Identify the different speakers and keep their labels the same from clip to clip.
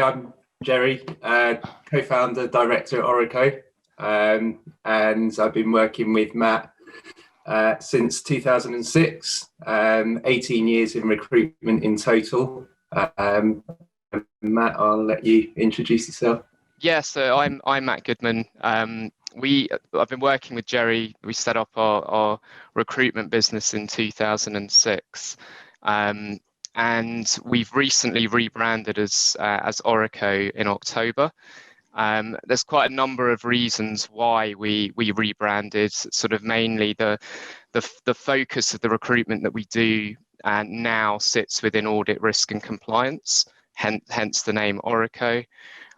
Speaker 1: I'm Gerry, co-founder, director at Auricoe, and I've been working with Matt since 2006, 18 years in recruitment in total. Matt, I'll let you introduce yourself.
Speaker 2: Yeah, so I'm Matt Goodman. I've been working with Gerry. We set up our recruitment business in 2006, and we've recently rebranded as Auricoe in October. There's quite a number of reasons why we rebranded. Sort of mainly the focus of the recruitment that we do now sits within audit, risk, and compliance. Hence the name Auricoe.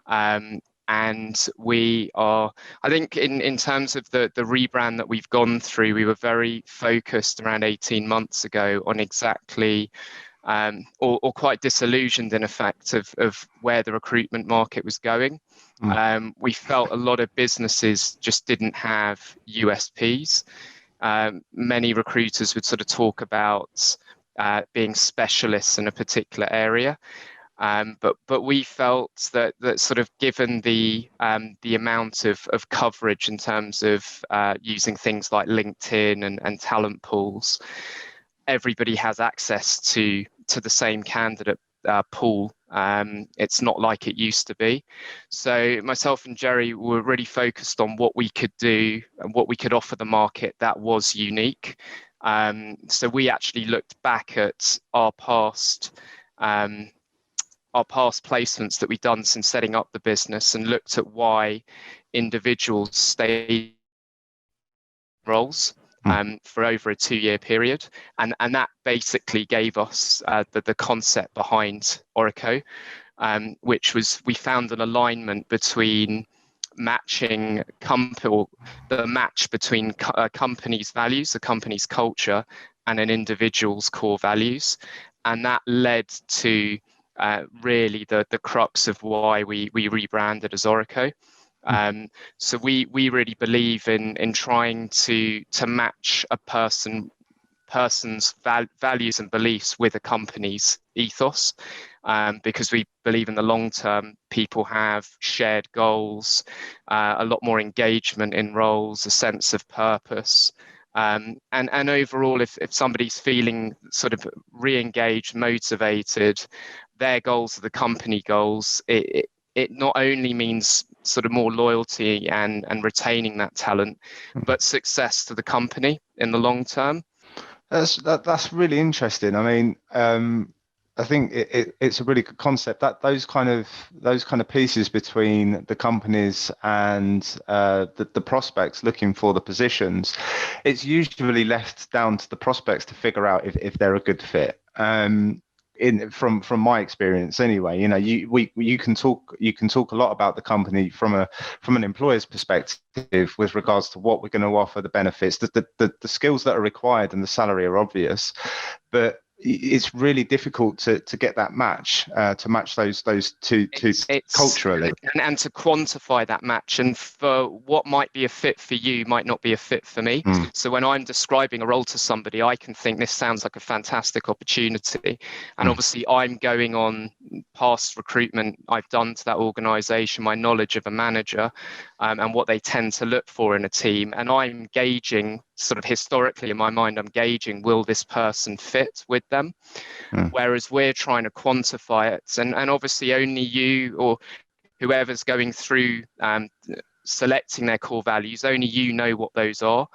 Speaker 2: And we are, I think in terms of the rebrand that we've gone through, we were very focused around 18 months ago on exactly, or quite disillusioned in effect of where the recruitment market was going. We felt a lot of businesses just didn't have USPs. Many recruiters would sort of talk about being specialists in a particular area. But we felt that sort of given the amount of coverage in terms of using things like LinkedIn and talent pools, everybody has access to the same candidate pool. It's not like it used to be. So myself and Gerry were really focused on what we could do and what we could offer the market that was unique. So we actually looked back at our past placements that we've done since setting up the business and looked at why individuals stayed roles for over a 2-year period. And that basically gave us the concept behind Auricoe, which was we found an alignment between matching the match between a company's values, a company's culture, and an individual's core values. And that led to really the crux of why we rebranded as Auricoe. So we really believe in trying to match a person's values and beliefs with a company's ethos, because we believe in the long term people have shared goals, a lot more engagement in roles, a sense of purpose. And overall, if somebody's feeling sort of re-engaged, motivated, their goals are the company goals, it not only means sort of more loyalty and retaining that talent, but success to the company in the long term.
Speaker 3: That's really interesting. I mean, I think it's a really good concept. That those kind of pieces between the companies and the prospects looking for the positions, it's usually left down to the prospects to figure out if they're a good fit. From my experience, anyway, you know, you can talk a lot about the company from an employer's perspective with regards to what we're going to offer, the benefits, the skills that are required, and the salary are obvious, but it's really difficult to get that match, to match those two culturally,
Speaker 2: and to quantify that match. And for what might be a fit for you might not be a fit for me. So when I'm describing a role to somebody, I can think this sounds like a fantastic opportunity. And obviously I'm going on past recruitment I've done to that organization, my knowledge of a manager, and what they tend to look for in a team. And I'm gauging, sort of historically in my mind, I'm gauging, will this person fit with them? Whereas we're trying to quantify it. And obviously only you or whoever's going through selecting their core values, only you know what those are.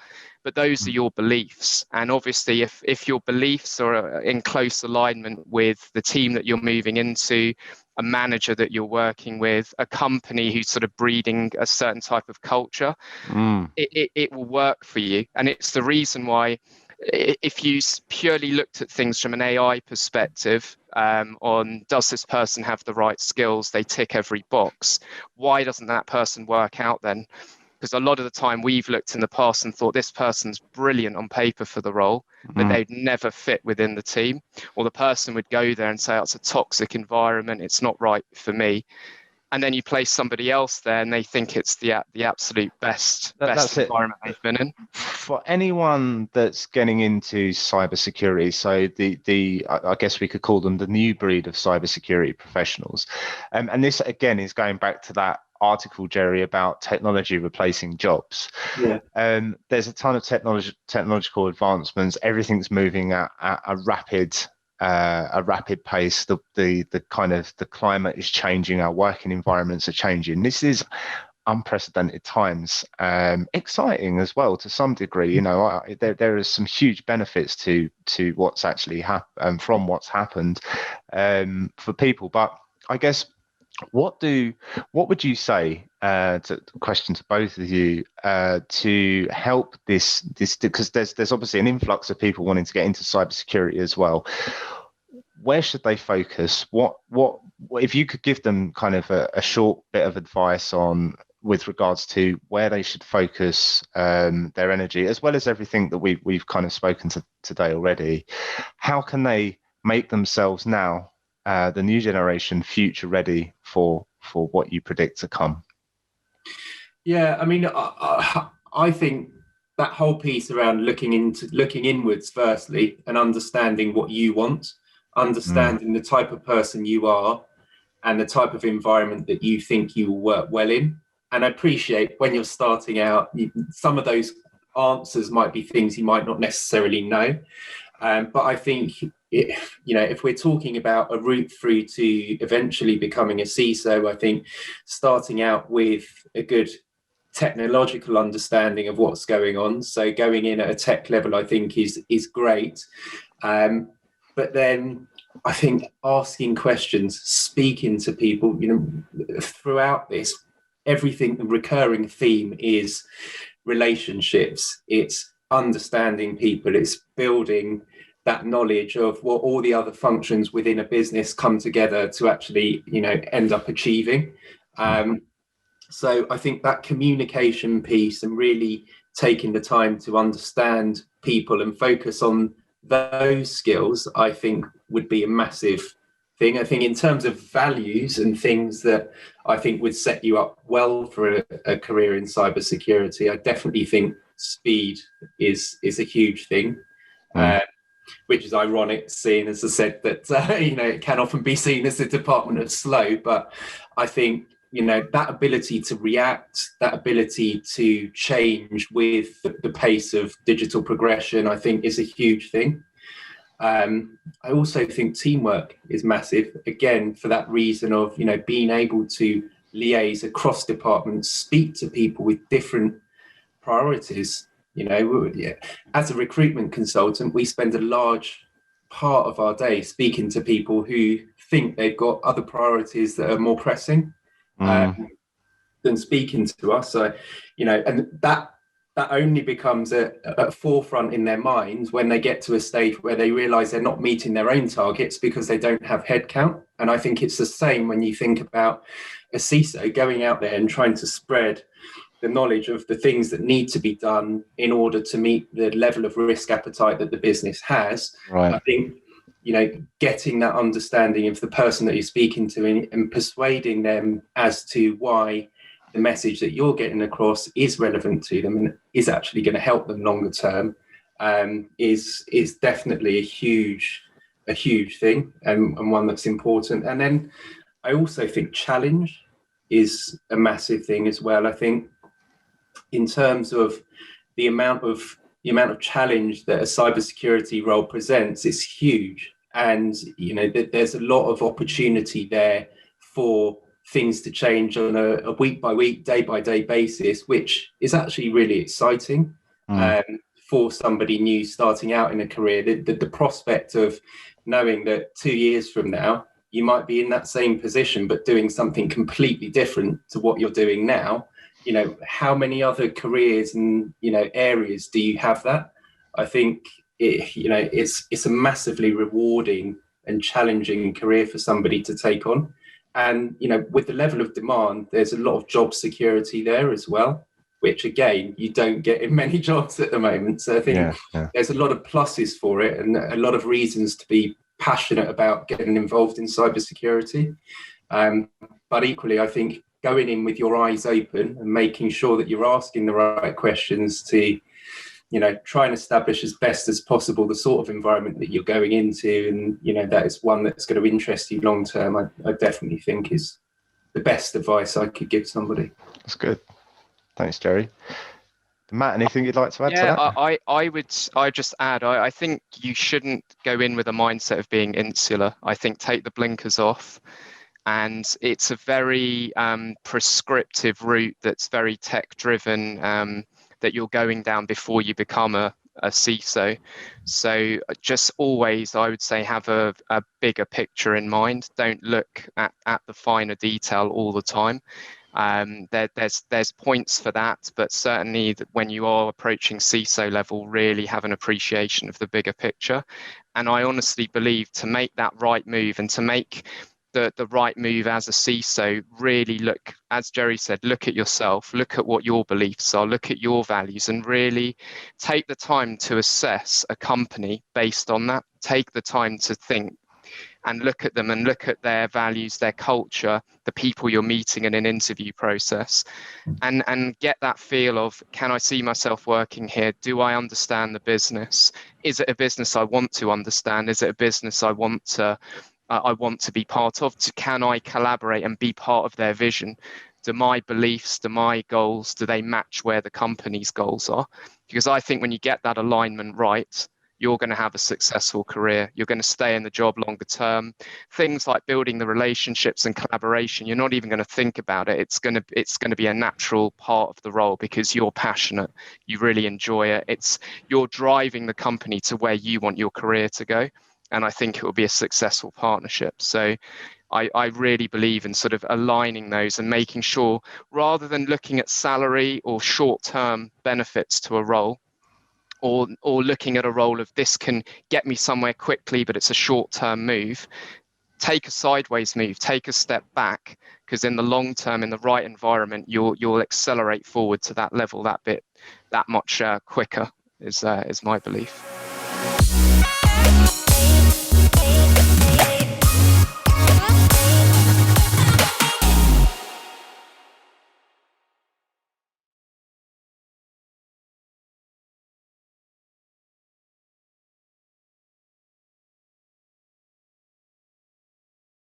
Speaker 2: But those are your beliefs. And obviously if your beliefs are in close alignment with the team that you're moving into, a manager that you're working with, a company who's sort of breeding a certain type of culture, it will work for you. And it's the reason why, if you purely looked at things from an AI perspective, on does this person have the right skills, they tick every box, why doesn't that person work out then? Because a lot of the time we've looked in the past and thought this person's brilliant on paper for the role, but they'd never fit within the team. Or the person would go there and say, oh, it's a toxic environment, it's not right for me. and then you place somebody else there, and they think it's the absolute best
Speaker 3: That's
Speaker 2: environment they've been in.
Speaker 3: For anyone that's getting into cybersecurity, so I guess we could call them the new breed of cybersecurity professionals, and this again is going back to that article, Gerry, about technology replacing jobs.
Speaker 1: Yeah.
Speaker 3: There's a ton of technological advancements. Everything's moving at a rapid pace. The climate is changing. Our working environments are changing. This is unprecedented times. Exciting as well to some degree. You know, there are some huge benefits to what's actually happened from what's happened for people. But I guess, what would you say, to question to both of you, to help this, because there's obviously an influx of people wanting to get into cybersecurity as well. Where should they focus? What if you could give them kind of a short bit of advice on, with regards to where they should focus their energy, as well as everything that we've kind of spoken to today already? How can they make themselves now, the new generation, future ready for what you predict to come?
Speaker 1: Yeah, I mean, I think that whole piece around looking inwards firstly, and understanding what you want, understanding the type of person you are, and the type of environment that you think you will work well in. And I appreciate when you're starting out, some of those answers might be things you might not necessarily know. But I think, if we're talking about a route through to eventually becoming a CISO, I think starting out with a good technological understanding of what's going on. So going in at a tech level, I think is great. But then I think asking questions, speaking to people, throughout this, everything, the recurring theme is relationships. It's understanding people. It's building that knowledge of what all the other functions within a business come together to actually, end up achieving. So I think that communication piece and really taking the time to understand people and focus on those skills, I think would be a massive thing. I think in terms of values and things that I think would set you up well for a career in cybersecurity, I definitely think speed is a huge thing. Which is ironic, seeing, as I said, that it can often be seen as a department of slow. But I think that ability to react, that ability to change with the pace of digital progression, I think is a huge thing. I also think teamwork is massive, again, for that reason of being able to liaise across departments, speak to people with different priorities. As a recruitment consultant, we spend a large part of our day speaking to people who think they've got other priorities that are more pressing than speaking to us. So, and that only becomes a forefront in their minds when they get to a stage where they realize they're not meeting their own targets because they don't have headcount. And I think it's the same when you think about a CISO going out there and trying to spread the knowledge of the things that need to be done in order to meet the level of risk appetite that the business has. Right. I think, getting that understanding of the person that you're speaking to and persuading them as to why the message that you're getting across is relevant to them and is actually going to help them longer term, is definitely a huge thing, and one that's important. And then I also think challenge is a massive thing as well. I think in terms of the amount of challenge that a cybersecurity role presents is huge, and there's a lot of opportunity there for things to change on a week by week, day by day basis, which is actually really exciting for somebody new starting out in a career. The prospect of knowing that 2 years from now you might be in that same position but doing something completely different to what you're doing now. How many other careers and areas do you have that? I think it's a massively rewarding and challenging career for somebody to take on. And with the level of demand, there's a lot of job security there as well, which again you don't get in many jobs at the moment. So I think there's a lot of pluses for it and a lot of reasons to be passionate about getting involved in cybersecurity. But equally, I think going in with your eyes open and making sure that you're asking the right questions to, try and establish as best as possible the sort of environment that you're going into, and that is one that's going to interest you long term. I definitely think is the best advice I could give somebody.
Speaker 3: That's good. Thanks, Gerry. Matt, anything you'd like to add to that?
Speaker 2: I just add, I think you shouldn't go in with a mindset of being insular. I think take the blinkers off. And it's a very prescriptive route that's very tech driven, that you're going down before you become a CISO. So just always, I would say, have a bigger picture in mind. Don't look at the finer detail all the time. There's points for that, but certainly when you are approaching CISO level, really have an appreciation of the bigger picture. And I honestly believe to make that right move and to make the right move as a CISO, really look, as Gerry said, look at yourself, look at what your beliefs are, look at your values, and really take the time to assess a company based on that. Take the time to think and look at them and look at their values, their culture, the people you're meeting in an interview process, and get that feel of, can I see myself working here? Do I understand the business? Is it a business I want to understand? Is it a business I want to be part of? Can I collaborate and be part of their vision? Do my beliefs, do my goals, do they match where the company's goals are? Because I think when you get that alignment right, you're going to have a successful career. You're going to stay in the job longer term. Things like building the relationships and collaboration, you're not even going to think about it. It's going to be a natural part of the role because you're passionate. You really enjoy it. You're driving the company to where you want your career to go. And I think it will be a successful partnership. So I really believe in sort of aligning those and making sure, rather than looking at salary or short-term benefits to a role, or looking at a role of this can get me somewhere quickly, but it's a short-term move, take a sideways move, take a step back, because in the long term, in the right environment, you'll accelerate forward to that level that much quicker, is my belief.